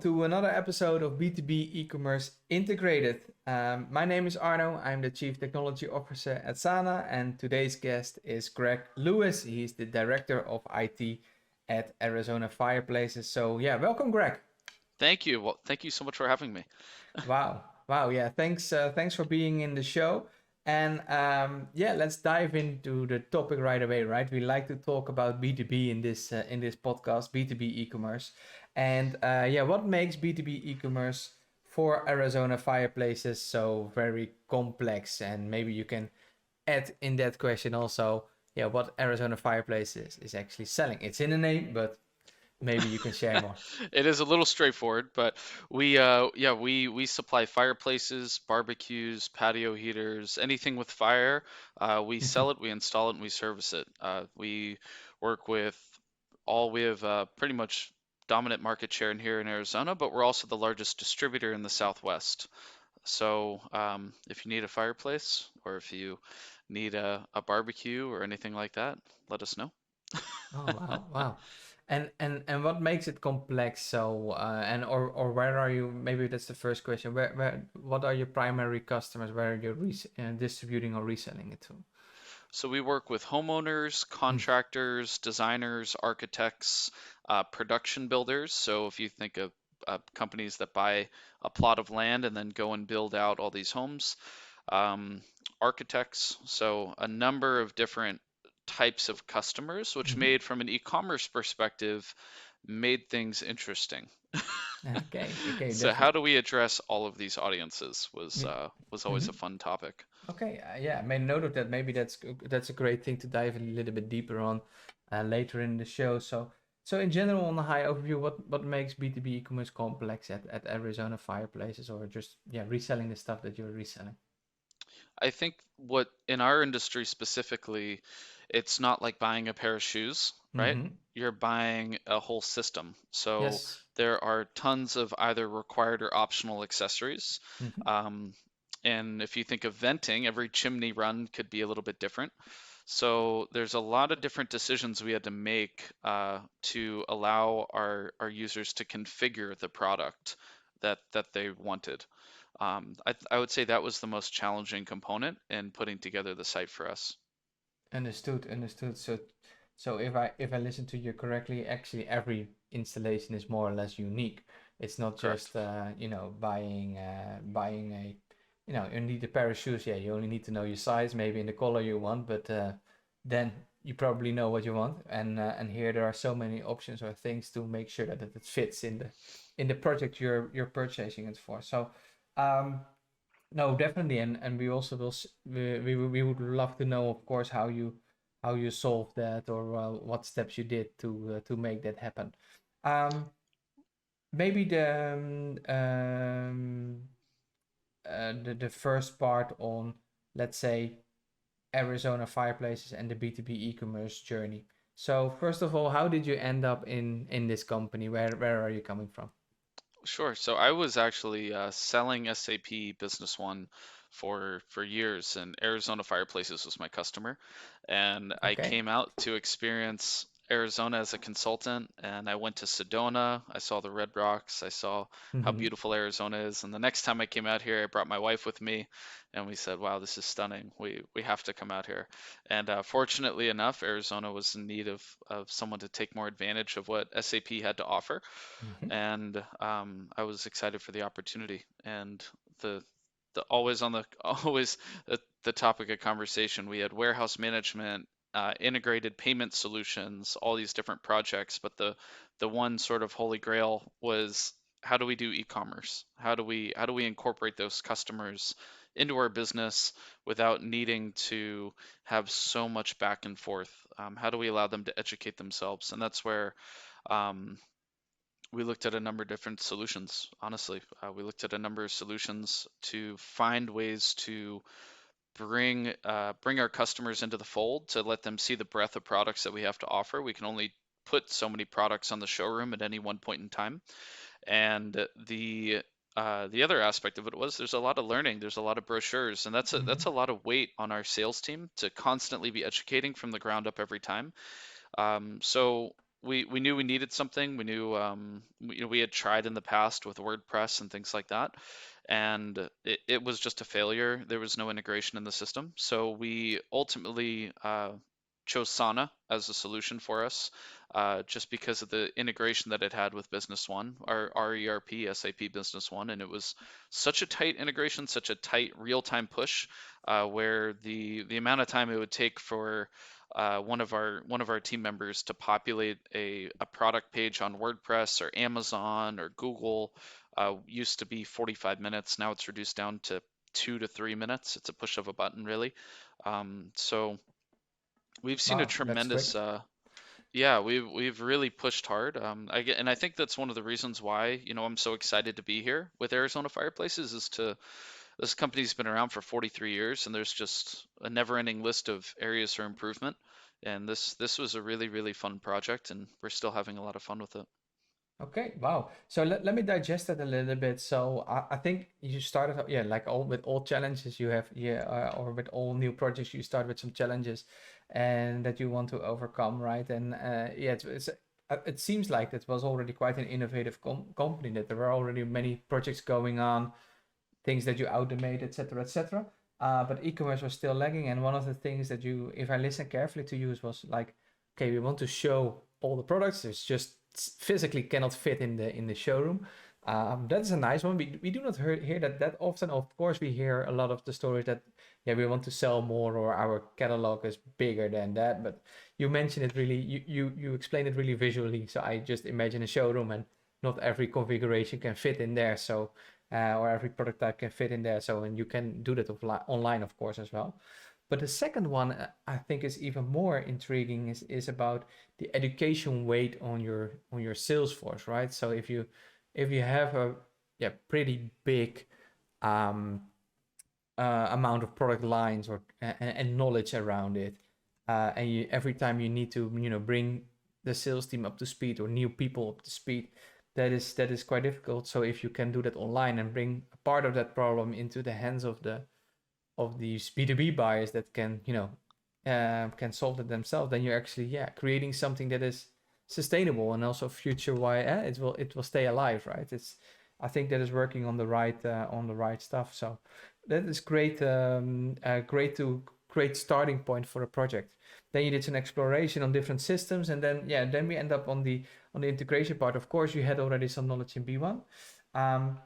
to another episode of B2B e-commerce integrated. My name is Arno. I'm the Chief Technology Officer at Sana, and today's guest is Greg Lewis. He's the Director of IT at Arizona Fireplaces. So yeah, welcome, Greg. Thank you. Well, thank you so much for having me. Wow, yeah. Thanks for being in the show. And yeah, let's dive into the topic right away. Right, we like to talk about B2B in this podcast, B2B e-commerce, and yeah, what makes B2B e-commerce for Arizona Fireplaces so very complex? And maybe you can add in that question also, yeah, what Arizona Fireplaces is actually selling. It's in the name, but maybe you can share more. It is a little straightforward, but we supply fireplaces, barbecues, patio heaters, anything with fire. We sell it, we install it, and we service it. We work with we have pretty much dominant market share in here in Arizona, but we're also the largest distributor in the Southwest. So if you need a fireplace or if you need a barbecue or anything like that, let us know. Oh wow. And what makes it complex? So and or where are you? Maybe that's the first question. Where what are your primary customers? Where are you distributing or reselling it to? So we work with homeowners, Mm. contractors, designers, architects, production builders. So if you think of companies that buy a plot of land and then go and build out all these homes, um, architects. So a number of different types of customers, which Hmm. made from an e-commerce perspective, made things interesting. Okay, So how definitely. do we address all of these audiences was always Mm-hmm. a fun topic. Okay, yeah, I made a note of that. Maybe that's a great thing to dive a little bit deeper on later in the show. So in general, on a high overview, what makes B2B e-commerce complex at Arizona Fireplaces, or just yeah reselling the stuff that you're reselling? I think what in our industry specifically, it's not like buying a pair of shoes, right? Mm-hmm. You're buying a whole system. So Yes. there are tons of either required or optional accessories. Mm-hmm. Um, and if you think of venting, every chimney run could be a little bit different. So there's a lot of different decisions we had to make to allow our users to configure the product that they wanted. I would say that was the most challenging component in putting together the site for us. Understood. So if I listen to you correctly, actually every installation is more or less unique. It's not Correct. just buying a you need a pair of shoes. Yeah, you only need to know your size, maybe in the color you want, but then you probably know what you want. And here there are so many options or things to make sure that it fits in the project you're purchasing it for. So um, no, definitely, and we also we would love to know, of course, how you solved that or what steps you did to make that happen. Um, maybe the first part on, let's say, Arizona Fireplaces and the B2B e-commerce journey. So first of all, how did you end up in this company? Where are you coming from? Sure. So I was actually selling SAP Business One for years, and Arizona Fireplaces was my customer. And I Okay. came out to experience Arizona as a consultant, and I went to Sedona. I saw the Red Rocks. I saw how Mm-hmm. beautiful Arizona is. And the next time I came out here, I brought my wife with me, and we said, "Wow, this is stunning. We have to come out here." And fortunately enough, Arizona was in need of someone to take more advantage of what SAP had to offer, Mm-hmm. and I was excited for the opportunity. And the the always on the always the topic of conversation, we had warehouse management, integrated payment solutions, all these different projects, but the one sort of holy grail was how do we do e-commerce? How do we incorporate those customers into our business without needing to have so much back and forth? How do we allow them to educate themselves? And that's where um, we looked at a number of different solutions, honestly. We looked at a number of solutions to find ways to bring our customers into the fold, to let them see the breadth of products that we have to offer. We can only put so many products on the showroom at any one point in time. And the other aspect of it was there's a lot of learning, there's a lot of brochures, and Mm-hmm. that's a lot of weight on our sales team to constantly be educating from the ground up every time. So we knew we needed something. We knew we had tried in the past with WordPress and things like that, and it was just a failure. There was no integration in the system. So we ultimately chose Sana as a solution for us, just because of the integration that it had with Business One, our ERP, SAP Business One, and it was such a tight integration, such a tight real-time push, where the amount of time it would take for one of our team members to populate a product page on WordPress or Amazon or Google used to be 45 minutes. Now it's reduced down to 2 to 3 minutes. It's a push of a button, really. So we've seen a Wow, that's tremendous, quick. yeah, we've really pushed hard. And I think that's one of the reasons why, I'm so excited to be here with Arizona Fireplaces is to this company's been around for 43 years, and there's just a never-ending list of areas for improvement. And this was a really, really fun project, and we're still having a lot of fun with it. Okay, wow. So let me digest that a little bit. So I think you started, yeah, like all with all challenges you have, yeah, or with all new projects, you start with some challenges and that you want to overcome, right? And yeah, it seems like that was already quite an innovative company, that there were already many projects going on, things that you automate, etc., etc. But e-commerce was still lagging, and one of the things that you, if I listen carefully to you, was like, okay, we want to show all the products. It's just physically cannot fit in the showroom. That's a nice one. We do not hear that often. Of course, we hear a lot of the stories that yeah, we want to sell more or our catalog is bigger than that. But you mentioned it really, you explain it really visually. So I just imagine a showroom, and not every configuration can fit in there. So or every product type can fit in there. So, and you can do that online, of course, as well. But the second one I think is even more intriguing is about the education weight on your sales force, right? So if you have a yeah pretty big um, amount of product lines or and knowledge around it, and you, every time you need to bring the sales team up to speed or new people up to speed, that is quite difficult. So if you can do that online and bring a part of that problem into the hands of these B2B buyers that can can solve it themselves, then you're actually yeah creating something that is sustainable and also future why it will stay alive, right? It's I think that is working on the right stuff. So that is great, great starting point for a project. Then you did some exploration on different systems, and then yeah, then we end up on the integration part. Of course, you had already some knowledge in B1, um,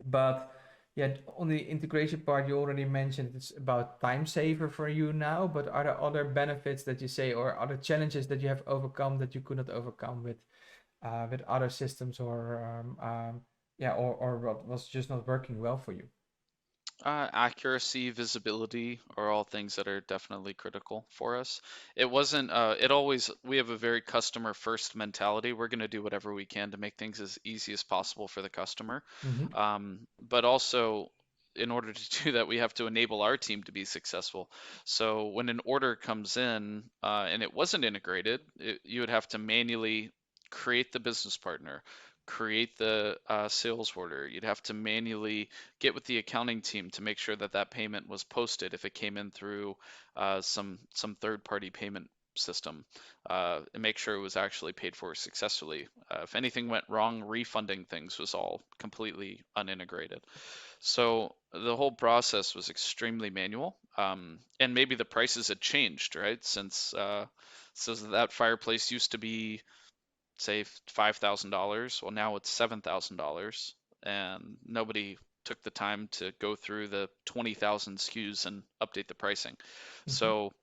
but yeah, on the integration part, you already mentioned it's about time saver for you now. But are there other benefits that you say, or other challenges that you have overcome that you could not overcome with other systems, or yeah, or what was just not working well for you? Accuracy, visibility are all things that are definitely critical for us. It wasn't, we have a very customer first mentality. We're going to do whatever we can to make things as easy as possible for the customer. Mm-hmm. But also, in order to do that, we have to enable our team to be successful. So when an order comes in and it wasn't integrated, you would have to manually create the business partner, create the sales order. You'd have to manually get with the accounting team to make sure that that payment was posted if it came in through some third-party payment system, and make sure it was actually paid for successfully. If anything went wrong, refunding things was all completely unintegrated. So the whole process was extremely manual, and maybe the prices had changed, right? Since that fireplace used to be say $5,000. Well, now it's $7,000, and nobody took the time to go through the 20,000 SKUs and update the pricing. Mm-hmm. So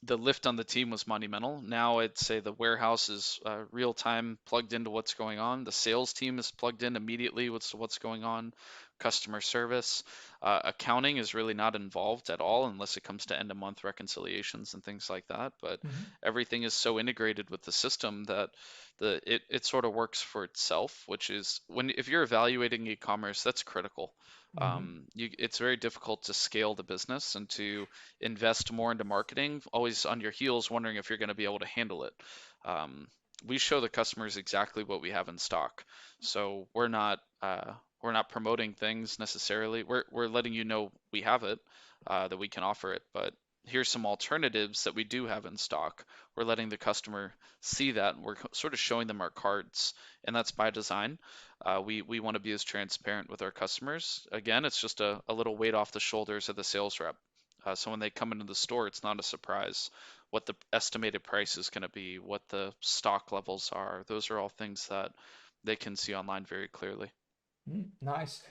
the lift on the team was monumental. Now I'd say the warehouse is real time plugged into what's going on. The sales team is plugged in immediately with what's going on. Customer service, accounting is really not involved at all unless it comes to end of month reconciliations and things like that. But Mm-hmm. everything is so integrated with the system that it sort of works for itself, which is when if you're evaluating e-commerce, that's critical. Mm-hmm. It's very difficult to scale the business and to invest more into marketing, always on your heels, wondering if you're going to be able to handle it. Um, we show the customers exactly what we have in stock, so we're not promoting things necessarily. We're letting you know we have it, that we can offer it, but here's some alternatives that we do have in stock. We're letting the customer see that. We're sort of showing them our cards, and that's by design. We want to be as transparent with our customers. Again, it's just a little weight off the shoulders of the sales rep. So when they come into the store, it's not a surprise what the estimated price is going to be, what the stock levels are. Those are all things that they can see online very clearly. Nice.